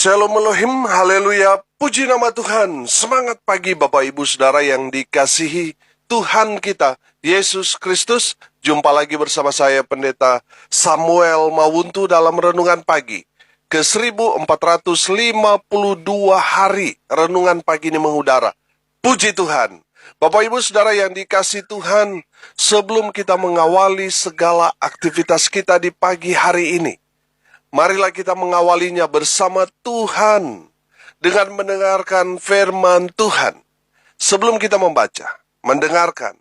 Shalom Elohim, haleluya, puji nama Tuhan. Semangat pagi Bapak Ibu Saudara yang dikasihi Tuhan kita, Yesus Kristus. Jumpa lagi bersama saya Pendeta Samuel Mawuntu dalam Renungan Pagi. Ke 1452 hari Renungan Pagi ini mengudara. Puji Tuhan. Bapak Ibu Saudara yang dikasihi Tuhan, sebelum kita mengawali segala aktivitas kita di pagi hari ini, marilah kita mengawalinya bersama Tuhan dengan mendengarkan firman Tuhan. Sebelum kita membaca, mendengarkan,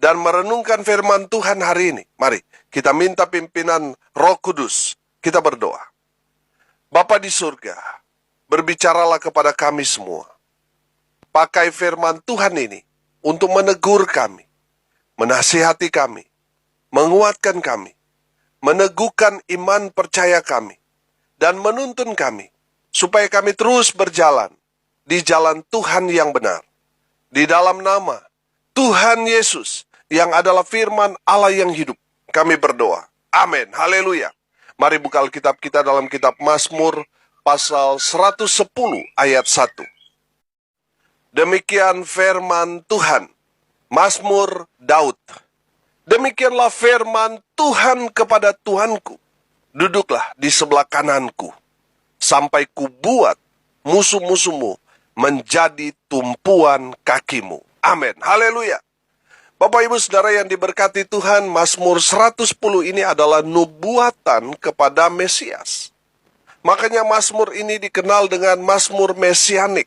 dan merenungkan firman Tuhan hari ini, mari kita minta pimpinan Roh Kudus. Kita berdoa. Bapa di surga, berbicaralah kepada kami semua. Pakai firman Tuhan ini untuk menegur kami, menasihati kami, menguatkan kami, meneguhkan iman percaya kami, dan menuntun kami, supaya kami terus berjalan di jalan Tuhan yang benar. Di dalam nama Tuhan Yesus, yang adalah firman Allah yang hidup, kami berdoa. Amin. Haleluya. Mari buka Alkitab kita dalam kitab Mazmur, pasal 110 ayat 1. Demikian firman Tuhan, Mazmur Daud. Demikianlah firman Tuhan kepada Tuhanku, duduklah di sebelah kananku, sampai kubuat musuh-musuhmu menjadi tumpuan kakimu. Amin. Haleluya. Bapak Ibu Saudara yang diberkati Tuhan, Mazmur 110 ini adalah nubuatan kepada Mesias. Makanya Mazmur ini dikenal dengan Mazmur Mesianik.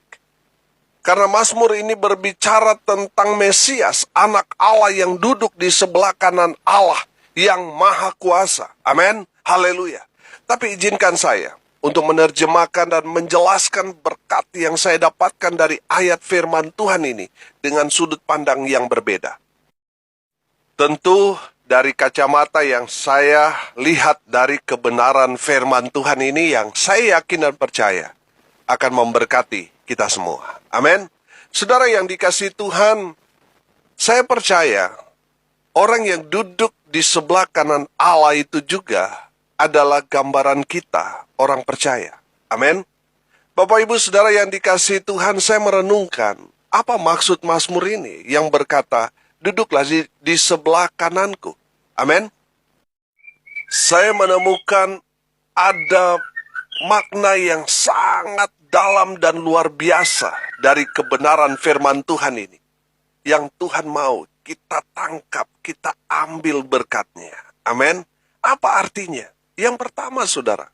Karena Mazmur ini berbicara tentang Mesias, anak Allah yang duduk di sebelah kanan Allah yang maha kuasa. Amin. Haleluya. Tapi izinkan saya untuk menerjemahkan dan menjelaskan berkat yang saya dapatkan dari ayat firman Tuhan ini dengan sudut pandang yang berbeda. Tentu dari kacamata yang saya lihat dari kebenaran firman Tuhan ini yang saya yakin dan percaya akan memberkati kita semua. Amin. Saudara yang dikasihi Tuhan, saya percaya orang yang duduk di sebelah kanan Allah itu juga adalah gambaran kita, orang percaya. Amin. Bapak Ibu Saudara yang dikasihi Tuhan, saya merenungkan apa maksud Mazmur ini yang berkata, duduklah di sebelah kananku. Amin. Saya menemukan ada makna yang sangat dalam dan luar biasa dari kebenaran firman Tuhan ini. Yang Tuhan mau kita tangkap, kita ambil berkatnya. Amin. Apa artinya? Yang pertama saudara,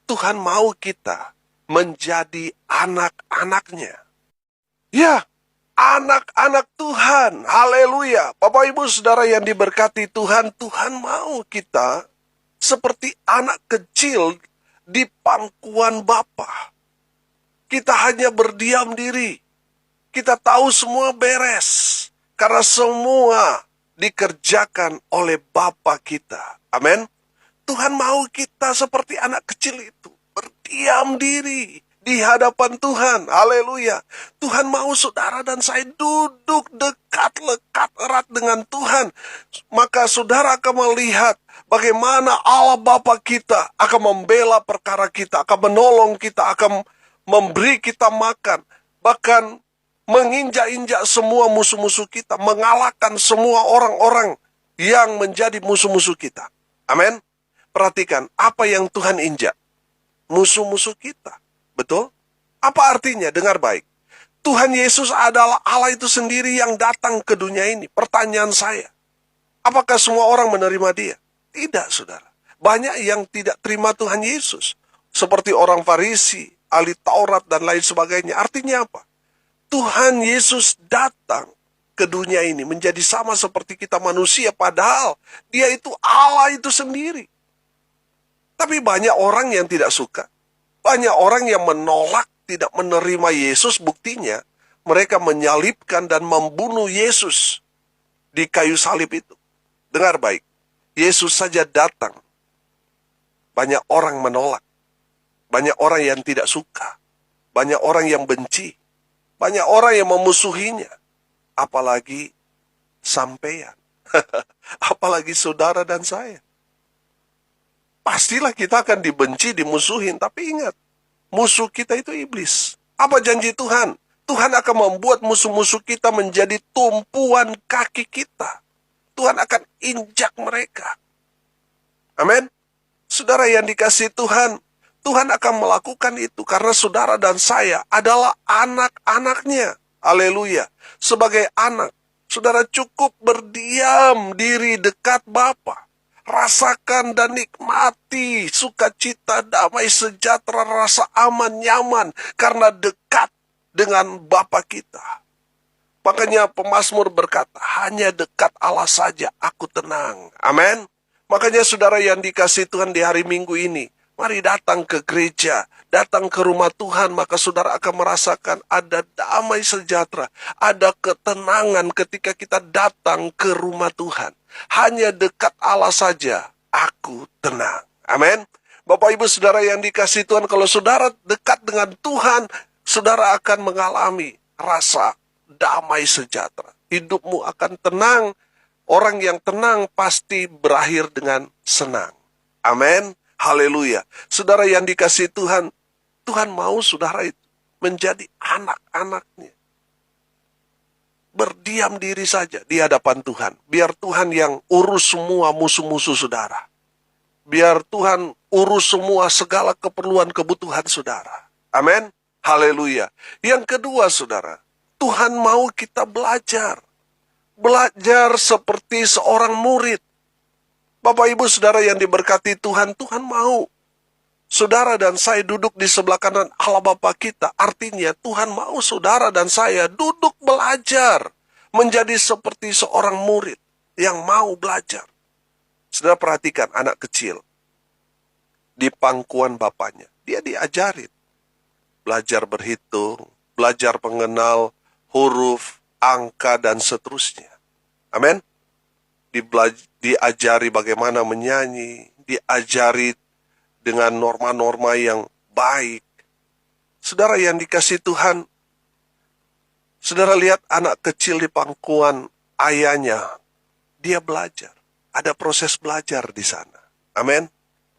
Tuhan mau kita menjadi anak-anaknya. Ya, anak-anak Tuhan. Haleluya. Bapak Ibu Saudara yang diberkati Tuhan, Tuhan mau kita seperti anak kecil di pangkuan Bapa. Kita hanya berdiam diri. Kita tahu semua beres. Karena semua dikerjakan oleh Bapa kita. Amin. Tuhan mau kita seperti anak kecil itu. Berdiam diri di hadapan Tuhan. Haleluya. Tuhan mau saudara dan saya duduk dekat, lekat, erat dengan Tuhan. Maka saudara akan melihat bagaimana Allah Bapa kita akan membela perkara kita, akan menolong kita, akan memberi kita makan, bahkan menginjak-injak semua musuh-musuh kita, mengalahkan semua orang-orang yang menjadi musuh-musuh kita. Amin. Perhatikan apa yang Tuhan injak. Musuh-musuh kita. Betul? Apa artinya? Dengar baik. Tuhan Yesus adalah Allah itu sendiri yang datang ke dunia ini. Pertanyaan saya, apakah semua orang menerima dia? Tidak, saudara. Banyak yang tidak terima Tuhan Yesus. Seperti orang Farisi, ahli Taurat, dan lain sebagainya. Artinya apa? Tuhan Yesus datang ke dunia ini menjadi sama seperti kita manusia. Padahal dia itu Allah itu sendiri. Tapi banyak orang yang tidak suka. Banyak orang yang menolak, tidak menerima Yesus. Buktinya, mereka menyalibkan dan membunuh Yesus di kayu salib itu. Dengar baik, Yesus saja datang. Banyak orang menolak. Banyak orang yang tidak suka. Banyak orang yang benci. Banyak orang yang memusuhinya. Apalagi sampean. Apalagi saudara dan saya. Pastilah kita akan dibenci, dimusuhin. Tapi ingat, Musuh kita itu iblis. Apa janji Tuhan? Tuhan akan membuat musuh-musuh kita menjadi tumpuan kaki kita. Tuhan akan injak mereka. Amin. Saudara yang dikasihi Tuhan, Tuhan akan melakukan itu karena saudara dan saya adalah anak-anaknya. Haleluya. Sebagai anak, saudara cukup berdiam diri dekat Bapa. Rasakan dan nikmati sukacita, damai, sejahtera, rasa aman, nyaman karena dekat dengan Bapa kita. Makanya pemazmur berkata, hanya dekat Allah saja aku tenang. Amin. Makanya saudara yang dikasihi Tuhan di hari Minggu ini, mari datang ke gereja, datang ke rumah Tuhan, maka saudara akan merasakan ada damai sejahtera, ada ketenangan ketika kita datang ke rumah Tuhan. Hanya dekat Allah saja aku tenang. Amin. Bapak Ibu saudara yang dikasihi Tuhan, kalau saudara dekat dengan Tuhan, saudara akan mengalami rasa damai sejahtera. Hidupmu akan tenang. Orang yang tenang pasti berakhir dengan senang. Amin. Haleluya. Saudara yang dikasihi Tuhan, Tuhan mau saudara itu menjadi anak-anaknya. Berdiam diri saja di hadapan Tuhan. Biar Tuhan yang urus semua musuh-musuh saudara. Biar Tuhan urus semua segala keperluan kebutuhan saudara. Amin. Haleluya. Yang kedua saudara, Tuhan mau kita belajar. Belajar seperti seorang murid. Bapak Ibu saudara yang diberkati Tuhan, Tuhan mau saudara dan saya duduk di sebelah kanan Allah Bapa kita. Artinya Tuhan mau saudara dan saya duduk belajar. Menjadi seperti seorang murid yang mau belajar. Saudara perhatikan anak kecil. Di pangkuan bapaknya. Dia diajarin. Belajar berhitung, belajar mengenal huruf, angka, dan seterusnya. Amin. Diajari bagaimana menyanyi, diajari dengan norma-norma yang baik. Saudara yang dikasihi Tuhan, saudara lihat anak kecil di pangkuan ayahnya, dia belajar. Ada proses belajar di sana. Amin.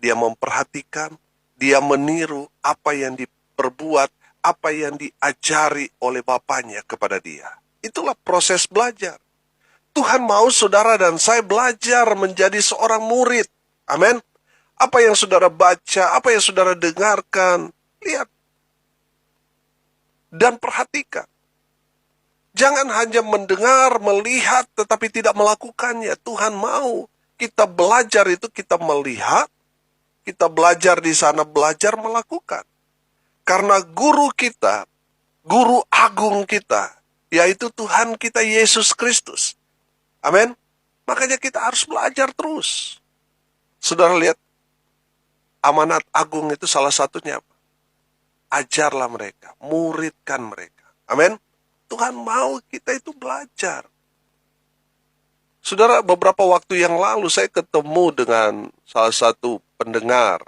Dia memperhatikan, dia meniru apa yang diperbuat, apa yang diajari oleh bapaknya kepada dia. Itulah proses belajar. Tuhan mau saudara dan saya belajar menjadi seorang murid. Amin. Apa yang saudara baca, apa yang saudara dengarkan, lihat. Dan perhatikan. Jangan hanya mendengar, melihat, tetapi tidak melakukannya. Tuhan mau kita belajar itu, kita melihat, kita belajar di sana, belajar melakukan. Karena guru kita, guru agung kita, yaitu Tuhan kita Yesus Kristus. Amin. Makanya kita harus belajar terus. Saudara lihat, amanat agung itu salah satunya apa? Ajarlah mereka, muridkan mereka. Amin. Tuhan mau kita itu belajar. Saudara, beberapa waktu yang lalu saya ketemu dengan salah satu pendengar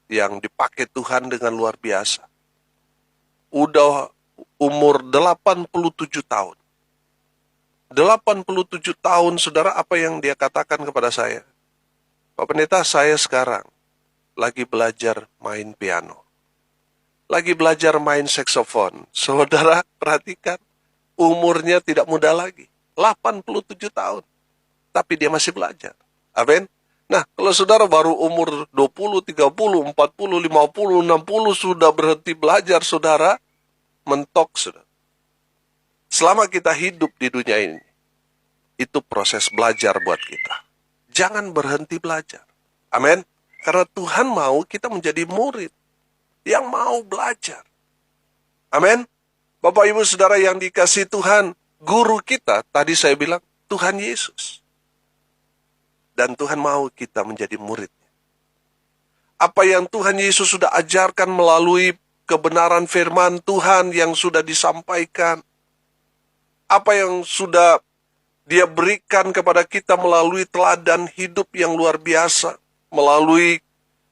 yang dipakai Tuhan dengan luar biasa. Udah umur 87 tahun. 87 tahun, saudara, apa yang dia katakan kepada saya? Pak Pendeta, saya sekarang lagi belajar main piano. Lagi belajar main saksofon. Saudara, perhatikan, umurnya tidak muda lagi. 87 tahun. Tapi dia masih belajar. Amin. Nah, kalau saudara baru umur 20, 30, 40, 50, 60 sudah berhenti belajar, saudara, mentok, saudara. Selama kita hidup di dunia ini, itu proses belajar buat kita. Jangan berhenti belajar. Amin. Karena Tuhan mau kita menjadi murid yang mau belajar. Amin. Bapak Ibu Saudara yang dikasihi Tuhan, guru kita, tadi saya bilang, Tuhan Yesus. Dan Tuhan mau kita menjadi muridnya. Apa yang Tuhan Yesus sudah ajarkan melalui kebenaran firman Tuhan yang sudah disampaikan, apa yang sudah Dia berikan kepada kita melalui teladan hidup yang luar biasa, melalui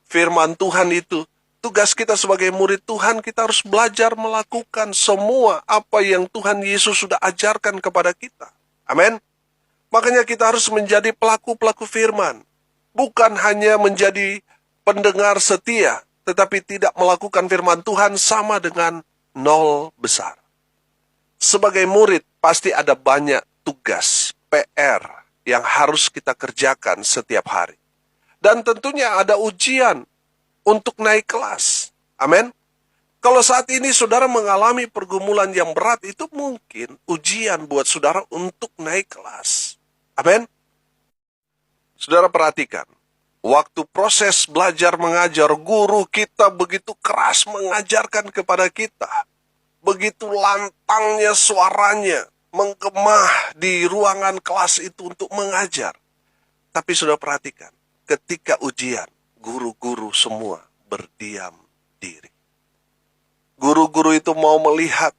firman Tuhan itu, tugas kita sebagai murid Tuhan, kita harus belajar melakukan semua apa yang Tuhan Yesus sudah ajarkan kepada kita. Amin. Makanya kita harus menjadi pelaku-pelaku firman. Bukan hanya menjadi pendengar setia, tetapi tidak melakukan firman Tuhan sama dengan nol besar. Sebagai murid, pasti ada banyak tugas, PR, yang harus kita kerjakan setiap hari. Dan tentunya ada ujian untuk naik kelas. Amin. Kalau saat ini saudara mengalami pergumulan yang berat, itu mungkin ujian buat saudara untuk naik kelas. Amin. Saudara perhatikan, waktu proses belajar mengajar, guru kita begitu keras mengajarkan kepada kita. Begitu lantangnya suaranya, menggema di ruangan kelas itu untuk mengajar. Tapi saudara perhatikan, ketika ujian, guru-guru semua berdiam diri. Guru-guru itu mau melihat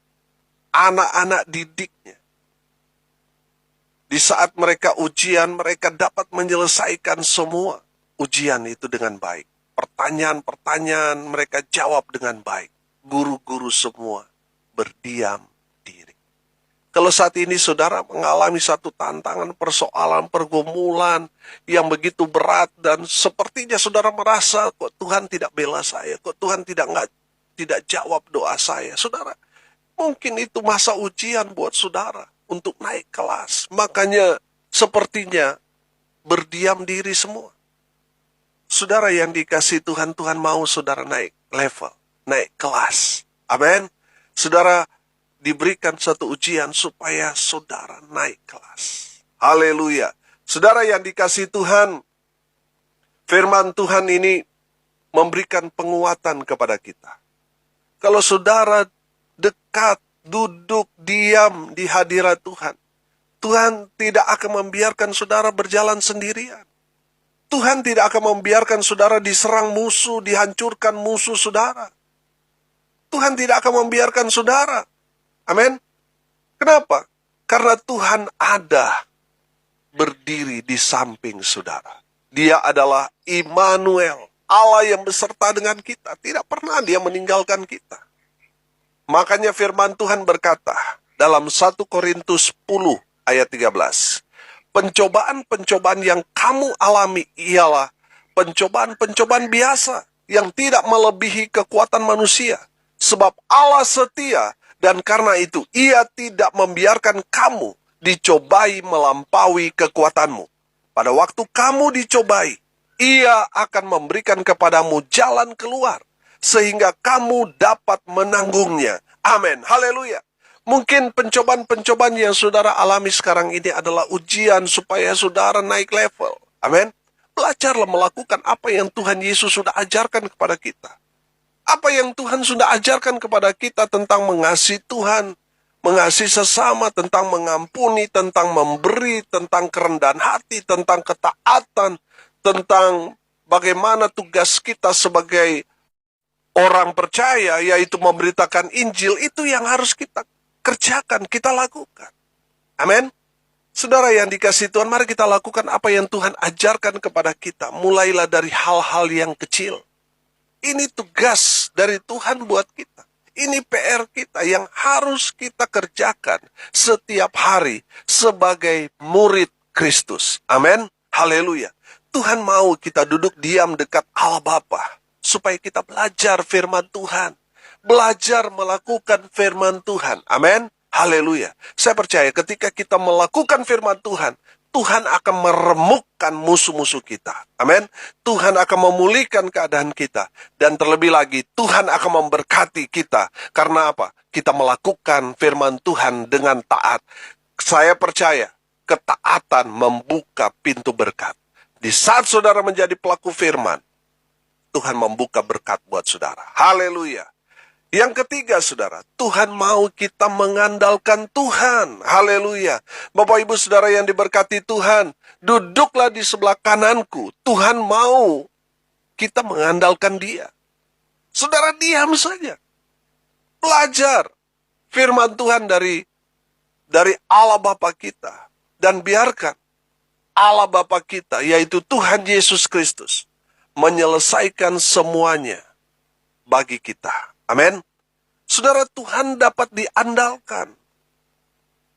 anak-anak didiknya. Di saat mereka ujian, mereka dapat menyelesaikan semua ujian itu dengan baik. Pertanyaan-pertanyaan mereka jawab dengan baik. Guru-guru semua berdiam diri. Kalau saat ini saudara mengalami satu tantangan, persoalan, pergumulan yang begitu berat dan sepertinya saudara merasa kok Tuhan tidak bela saya, kok Tuhan tidak jawab doa saya. Saudara, mungkin itu masa ujian buat saudara untuk naik kelas. Makanya sepertinya berdiam diri semua. Saudara yang dikasih Tuhan, Tuhan mau saudara naik level, naik kelas. Amin. Saudara diberikan satu ujian supaya saudara naik kelas. Haleluya. Saudara yang dikasih Tuhan, firman Tuhan ini memberikan penguatan kepada kita. Kalau saudara dekat, duduk, diam di hadirat Tuhan, Tuhan tidak akan membiarkan saudara berjalan sendirian. Tuhan tidak akan membiarkan saudara diserang musuh, dihancurkan musuh saudara. Tuhan tidak akan membiarkan saudara. Amin. Kenapa? Karena Tuhan ada berdiri di samping saudara. Dia adalah Immanuel, Allah yang beserta dengan kita. Tidak pernah dia meninggalkan kita. Makanya firman Tuhan berkata dalam 1 Korintus 10 ayat 13. Pencobaan-pencobaan yang kamu alami ialah pencobaan-pencobaan biasa yang tidak melebihi kekuatan manusia. Sebab Allah setia dan karena itu ia tidak membiarkan kamu dicobai melampaui kekuatanmu. Pada waktu kamu dicobai, ia akan memberikan kepadamu jalan keluar sehingga kamu dapat menanggungnya. Amin. Haleluya. Mungkin pencobaan-pencobaan yang saudara alami sekarang ini adalah ujian supaya saudara naik level. Amin. Belajarlah melakukan apa yang Tuhan Yesus sudah ajarkan kepada kita. Apa yang Tuhan sudah ajarkan kepada kita tentang mengasihi Tuhan, mengasihi sesama, tentang mengampuni, tentang memberi, tentang kerendahan hati, tentang ketaatan, tentang bagaimana tugas kita sebagai orang percaya, yaitu memberitakan Injil, itu yang harus kita kerjakan, kita lakukan. Amin. Saudara yang dikasihi Tuhan, mari kita lakukan apa yang Tuhan ajarkan kepada kita. Mulailah dari hal-hal yang kecil. Ini tugas dari Tuhan buat kita. Ini PR kita yang harus kita kerjakan setiap hari sebagai murid Kristus. Amin. Haleluya. Tuhan mau kita duduk diam dekat Allah Bapa supaya kita belajar firman Tuhan. Belajar melakukan firman Tuhan. Amin. Haleluya. Saya percaya ketika kita melakukan firman Tuhan, Tuhan akan meremukkan musuh-musuh kita. Amin. Tuhan akan memulihkan keadaan kita. Dan terlebih lagi, Tuhan akan memberkati kita. Karena apa? Kita melakukan firman Tuhan dengan taat. Saya percaya, ketaatan membuka pintu berkat. Di saat saudara menjadi pelaku firman, Tuhan membuka berkat buat saudara. Haleluya. Yang ketiga, saudara, Tuhan mau kita mengandalkan Tuhan. Haleluya. Bapak ibu saudara yang diberkati Tuhan, duduklah di sebelah kananku. Tuhan mau kita mengandalkan Dia. Saudara diam saja. Belajar firman Tuhan dari Allah Bapa kita. Dan biarkan Allah Bapa kita, yaitu Tuhan Yesus Kristus, menyelesaikan semuanya bagi kita. Amin. Saudara, Tuhan dapat diandalkan.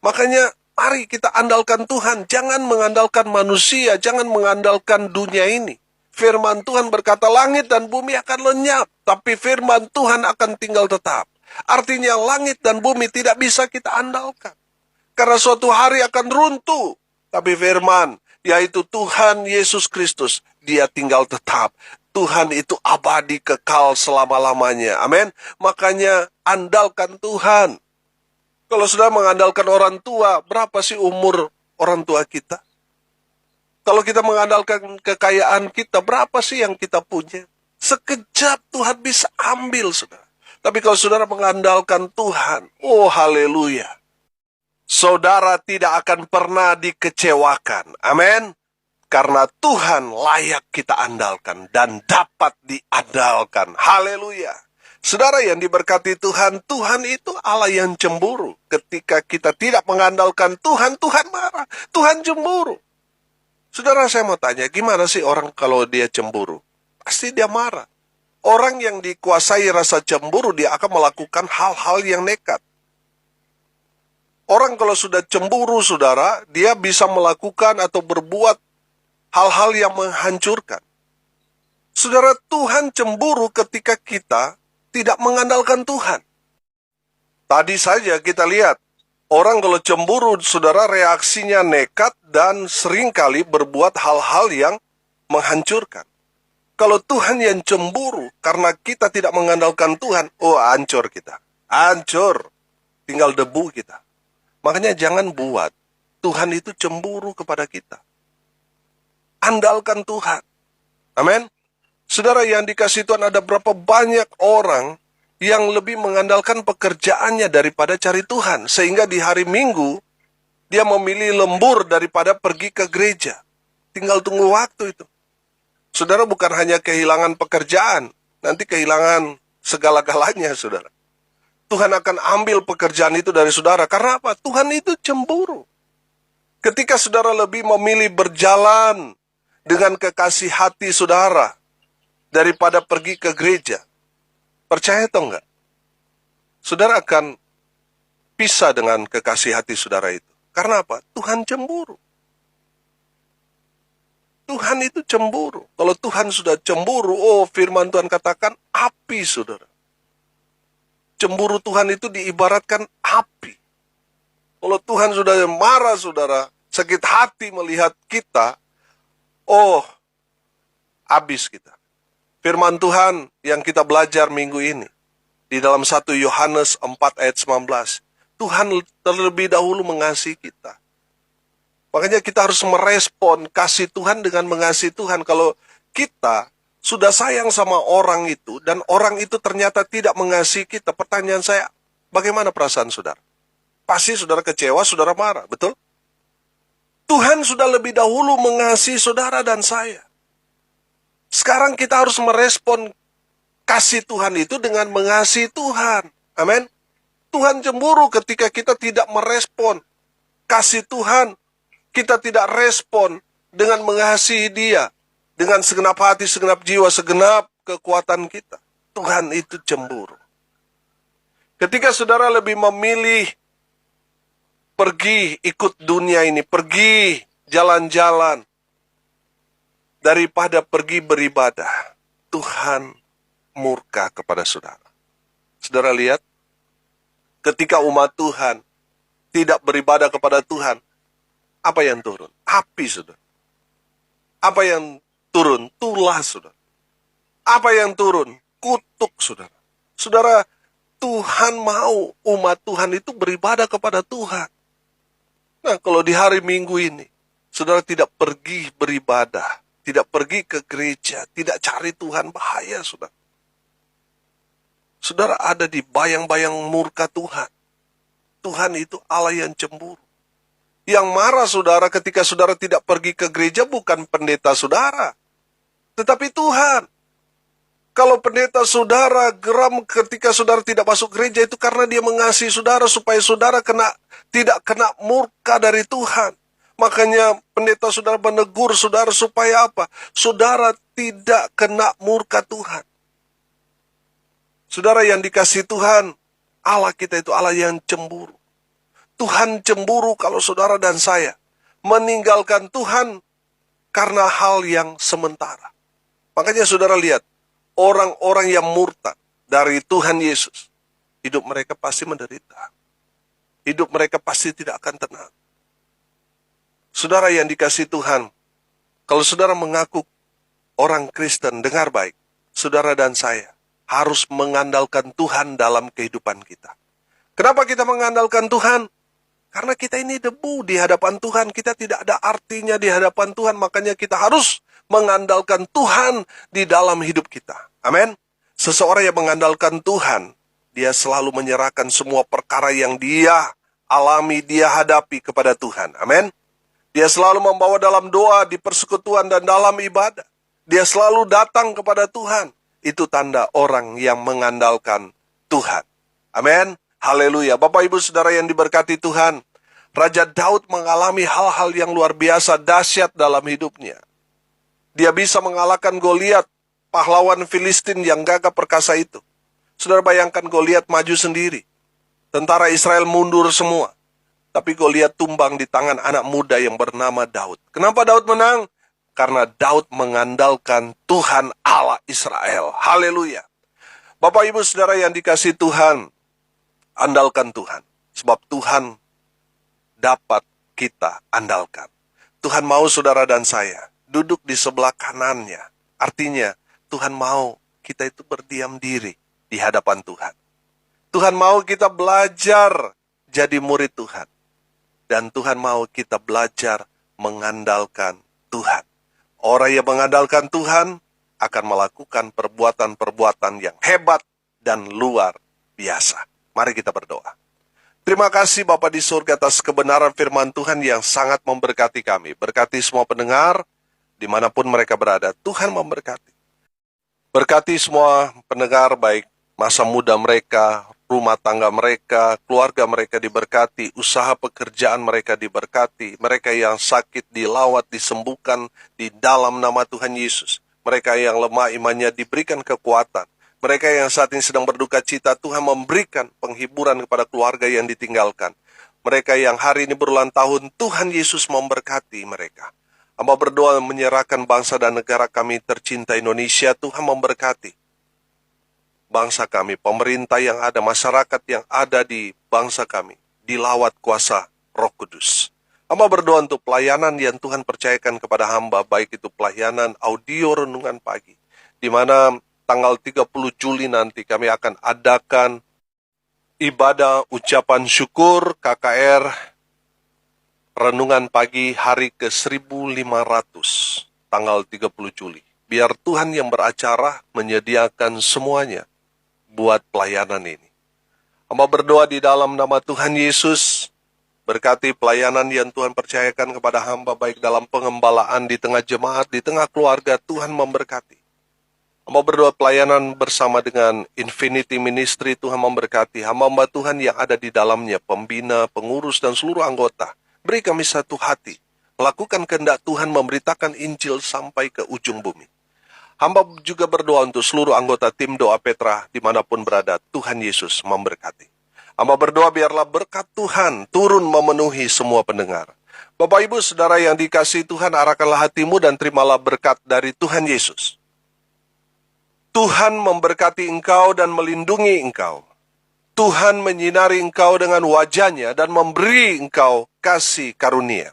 Makanya mari kita andalkan Tuhan. Jangan mengandalkan manusia, jangan mengandalkan dunia ini. Firman Tuhan berkata langit dan bumi akan lenyap, tapi firman Tuhan akan tinggal tetap. Artinya langit dan bumi tidak bisa kita andalkan. Karena suatu hari akan runtuh. Tapi firman, yaitu Tuhan Yesus Kristus, dia tinggal tetap. Tuhan itu abadi kekal selama-lamanya. Amin. Makanya andalkan Tuhan. Kalau sudah mengandalkan orang tua, berapa sih umur orang tua kita? Kalau kita mengandalkan kekayaan kita, berapa sih yang kita punya? Sekejap Tuhan bisa ambil, saudara. Tapi kalau saudara mengandalkan Tuhan, oh haleluya. Saudara tidak akan pernah dikecewakan. Amin. Karena Tuhan layak kita andalkan dan dapat diandalkan. Haleluya. Saudara yang diberkati Tuhan, Tuhan itu Allah yang cemburu. Ketika kita tidak mengandalkan Tuhan, Tuhan marah. Tuhan cemburu. Saudara, saya mau tanya, gimana sih orang kalau dia cemburu? Pasti dia marah. Orang yang dikuasai rasa cemburu, dia akan melakukan hal-hal yang nekat. Orang kalau sudah cemburu, saudara, dia bisa melakukan atau berbuat hal-hal yang menghancurkan. Saudara, Tuhan cemburu ketika kita tidak mengandalkan Tuhan. Tadi saja kita lihat, orang kalau cemburu, saudara, reaksinya nekat dan seringkali berbuat hal-hal yang menghancurkan. Kalau Tuhan yang cemburu karena kita tidak mengandalkan Tuhan, oh hancur kita. Hancur. Tinggal debu kita. Makanya jangan buat Tuhan itu cemburu kepada kita. Andalkan Tuhan. Amin. Saudara yang dikasih Tuhan, ada berapa banyak orang yang lebih mengandalkan pekerjaannya daripada cari Tuhan. Sehingga di hari Minggu, dia memilih lembur daripada pergi ke gereja. Tinggal tunggu waktu itu. Saudara, bukan hanya kehilangan pekerjaan, nanti kehilangan segala-galanya, saudara. Tuhan akan ambil pekerjaan itu dari saudara. Karena apa? Tuhan itu cemburu. Ketika saudara lebih memilih berjalan dengan kekasih hati saudara daripada pergi ke gereja, percaya atau enggak? Saudara akan pisah dengan kekasih hati saudara itu. Karena apa? Tuhan cemburu. Tuhan itu cemburu. Kalau Tuhan sudah cemburu, oh firman Tuhan katakan api, saudara. Cemburu Tuhan itu diibaratkan api. Kalau Tuhan sudah marah, saudara, sakit hati melihat kita, oh, habis kita. Firman Tuhan yang kita belajar minggu ini, di dalam 1 Yohanes 4 ayat 19, Tuhan terlebih dahulu mengasihi kita. Makanya kita harus merespon kasih Tuhan dengan mengasihi Tuhan. Kalau kita sudah sayang sama orang itu, dan orang itu ternyata tidak mengasihi kita, pertanyaan saya, bagaimana perasaan saudara? Pasti saudara kecewa, saudara marah, betul? Tuhan sudah lebih dahulu mengasihi saudara dan saya. Sekarang kita harus merespon kasih Tuhan itu dengan mengasihi Tuhan. Amin. Tuhan cemburu ketika kita tidak merespon kasih Tuhan. Kita tidak respon dengan mengasihi Dia, dengan segenap hati, segenap jiwa, segenap kekuatan kita. Tuhan itu cemburu. Ketika saudara lebih memilih pergi ikut dunia ini, pergi jalan-jalan, daripada pergi beribadah, Tuhan murka kepada saudara. Saudara lihat, ketika umat Tuhan tidak beribadah kepada Tuhan, apa yang turun? Api, saudara. Apa yang turun? Tulah, saudara. Apa yang turun? Kutuk, saudara. Saudara, Tuhan mau umat Tuhan itu beribadah kepada Tuhan. Nah, kalau di hari Minggu ini, saudara tidak pergi beribadah, tidak pergi ke gereja, tidak cari Tuhan, bahaya, saudara. Saudara ada di bayang-bayang murka Tuhan. Tuhan itu Allah yang cemburu. Yang marah saudara ketika saudara tidak pergi ke gereja bukan pendeta saudara, tetapi Tuhan. Kalau pendeta saudara geram ketika saudara tidak masuk gereja, itu karena dia mengasihi saudara supaya saudara tidak kena murka dari Tuhan. Makanya pendeta saudara menegur saudara supaya apa? Saudara tidak kena murka Tuhan. Saudara yang dikasihi Tuhan, Allah kita itu Allah yang cemburu. Tuhan cemburu kalau saudara dan saya meninggalkan Tuhan karena hal yang sementara. Makanya saudara lihat, orang-orang yang murtad dari Tuhan Yesus, hidup mereka pasti menderita. Hidup mereka pasti tidak akan tenang. Saudara yang dikasihi Tuhan, kalau saudara mengaku orang Kristen, dengar baik, saudara dan saya harus mengandalkan Tuhan dalam kehidupan kita. Kenapa kita mengandalkan Tuhan? Karena kita ini debu di hadapan Tuhan, kita tidak ada artinya di hadapan Tuhan, makanya kita harus mengandalkan Tuhan di dalam hidup kita. Amin. Seseorang yang mengandalkan Tuhan, dia selalu menyerahkan semua perkara yang dia alami, dia hadapi kepada Tuhan. Amin. Dia selalu membawa dalam doa, di persekutuan dan dalam ibadah. Dia selalu datang kepada Tuhan. Itu tanda orang yang mengandalkan Tuhan. Amin. Haleluya. Bapak Ibu Saudara yang diberkati Tuhan, Raja Daud mengalami hal-hal yang luar biasa dahsyat dalam hidupnya. Dia bisa mengalahkan Goliat, pahlawan Filistin yang gagah perkasa itu. Saudara bayangkan Goliat maju sendiri. Tentara Israel mundur semua. Tapi Goliat tumbang di tangan anak muda yang bernama Daud. Kenapa Daud menang? Karena Daud mengandalkan Tuhan Allah Israel. Haleluya. Bapak Ibu Saudara yang dikasihi Tuhan, andalkan Tuhan. Sebab Tuhan dapat kita andalkan. Tuhan mau saudara dan saya duduk di sebelah kanannya. Artinya, Tuhan mau kita itu berdiam diri di hadapan Tuhan. Tuhan mau kita belajar jadi murid Tuhan. Dan Tuhan mau kita belajar mengandalkan Tuhan. Orang yang mengandalkan Tuhan akan melakukan perbuatan-perbuatan yang hebat dan luar biasa. Mari kita berdoa. Terima kasih Bapa di surga atas kebenaran firman Tuhan yang sangat memberkati kami. Berkati semua pendengar, dimanapun mereka berada. Tuhan memberkati. Berkati semua pendengar, baik masa muda mereka, rumah tangga mereka, keluarga mereka diberkati, usaha pekerjaan mereka diberkati, mereka yang sakit dilawat, disembuhkan di dalam nama Tuhan Yesus. Mereka yang lemah imannya diberikan kekuatan. Mereka yang saat ini sedang berduka cita, Tuhan memberikan penghiburan kepada keluarga yang ditinggalkan. Mereka yang hari ini berulang tahun, Tuhan Yesus memberkati mereka. Hamba berdoa menyerahkan bangsa dan negara kami tercinta Indonesia, Tuhan memberkati. Bangsa kami, pemerintah yang ada, masyarakat yang ada di bangsa kami, dilawat kuasa Roh Kudus. Hamba berdoa untuk pelayanan yang Tuhan percayakan kepada hamba, baik itu pelayanan audio renungan pagi, di mana tanggal 30 Juli nanti kami akan adakan ibadah ucapan syukur KKR renungan pagi hari ke-1500 tanggal 30 Juli. Biar Tuhan yang beracara menyediakan semuanya buat pelayanan ini. Hamba berdoa di dalam nama Tuhan Yesus, berkati pelayanan yang Tuhan percayakan kepada hamba, baik dalam pengembalaan, di tengah jemaat, di tengah keluarga, Tuhan memberkati. Hamba berdoa pelayanan bersama dengan Infinity Ministry, Tuhan memberkati hamba-hamba Tuhan yang ada di dalamnya, pembina, pengurus, dan seluruh anggota. Beri kami satu hati, melakukan kehendak Tuhan, memberitakan Injil sampai ke ujung bumi. Hamba juga berdoa untuk seluruh anggota tim doa Petra, dimanapun berada, Tuhan Yesus memberkati. Hamba berdoa biarlah berkat Tuhan turun memenuhi semua pendengar. Bapak Ibu Saudara yang dikasihi Tuhan, arahkanlah hatimu dan terimalah berkat dari Tuhan Yesus. Tuhan memberkati engkau dan melindungi engkau. Tuhan menyinari engkau dengan wajahnya dan memberi engkau kasih karunia.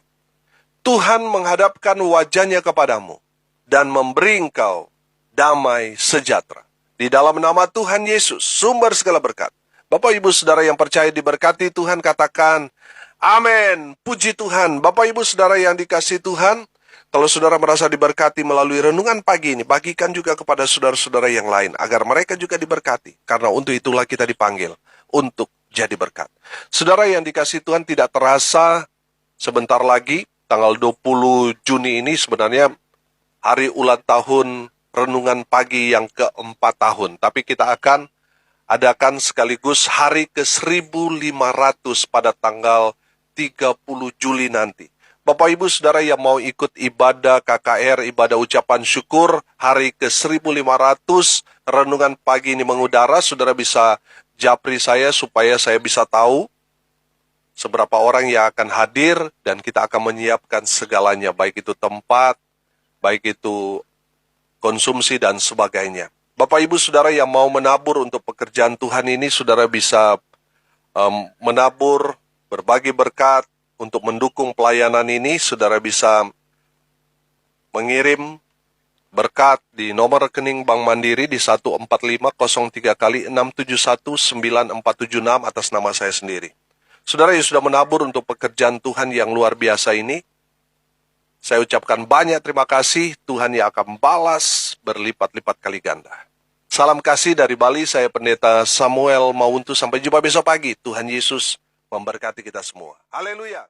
Tuhan menghadapkan wajahnya kepadamu dan memberi engkau damai sejahtera. Di dalam nama Tuhan Yesus, sumber segala berkat. Bapak Ibu Saudara yang percaya diberkati Tuhan, katakan amin. Puji Tuhan. Bapak Ibu Saudara yang dikasihi Tuhan, kalau saudara merasa diberkati melalui renungan pagi ini, bagikan juga kepada saudara-saudara yang lain, agar mereka juga diberkati. Karena untuk itulah kita dipanggil, untuk jadi berkat. Saudara yang dikasihi Tuhan, tidak terasa sebentar lagi, tanggal 20 Juni ini sebenarnya hari ulang tahun renungan pagi yang ke-4 tahun. Tapi kita akan adakan sekaligus hari ke-1500 pada tanggal 30 Juli nanti. Bapak Ibu Saudara yang mau ikut ibadah KKR, ibadah ucapan syukur, hari ke-1500 renungan pagi ini mengudara, saudara bisa japri saya supaya saya bisa tahu seberapa orang yang akan hadir, dan kita akan menyiapkan segalanya, baik itu tempat, baik itu konsumsi, dan sebagainya. Bapak Ibu Saudara yang mau menabur untuk pekerjaan Tuhan ini, saudara bisa menabur, berbagi berkat untuk mendukung pelayanan ini. Saudara bisa mengirim berkat di nomor rekening Bank Mandiri di 14503 kali 6719476 atas nama saya sendiri. Saudara yang sudah menabur untuk pekerjaan Tuhan yang luar biasa ini, saya ucapkan banyak terima kasih. Tuhan yang akan balas berlipat-lipat kali ganda. Salam kasih dari Bali, saya Pendeta Samuel Mauntu. Sampai jumpa besok pagi. Tuhan Yesus memberkati kita semua. Haleluya.